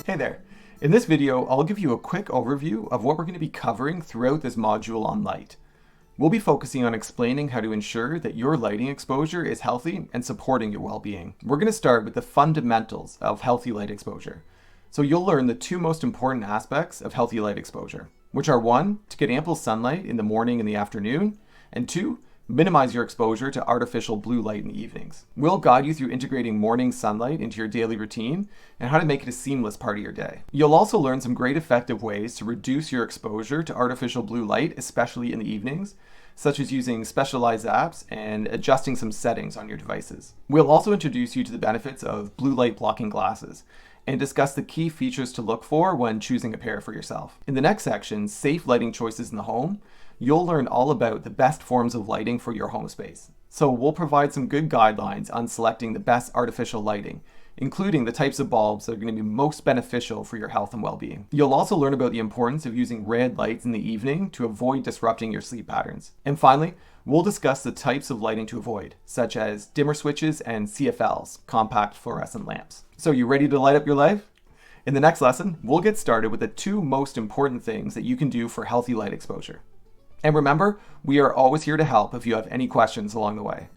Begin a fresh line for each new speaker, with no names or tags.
Hey there. In this video, I'll give you a quick overview of what we're going to be covering throughout this module on light. We'll be focusing on explaining how to ensure that your lighting exposure is healthy and supporting your well-being. We're going to start with the fundamentals of healthy light exposure. So you'll learn the two most important aspects of healthy light exposure, which are 1, to get ample sunlight in the morning and the afternoon, and 2, minimize your exposure to artificial blue light in the evenings. We'll guide you through integrating morning sunlight into your daily routine and how to make it a seamless part of your day. You'll also learn some great effective ways to reduce your exposure to artificial blue light, especially in the evenings, such as using specialized apps and adjusting some settings on your devices. We'll also introduce you to the benefits of blue light blocking glasses and discuss the key features to look for when choosing a pair for yourself. In the next section, safe lighting choices in the home, you'll learn all about the best forms of lighting for your home space. So we'll provide some good guidelines on selecting the best artificial lighting, including the types of bulbs that are going to be most beneficial for your health and well-being. You'll also learn about the importance of using red lights in the evening to avoid disrupting your sleep patterns. And finally, we'll discuss the types of lighting to avoid, such as dimmer switches and CFLs, compact fluorescent lamps. So you ready to light up your life? In the next lesson, we'll get started with the two most important things that you can do for healthy light exposure. And remember, we are always here to help if you have any questions along the way.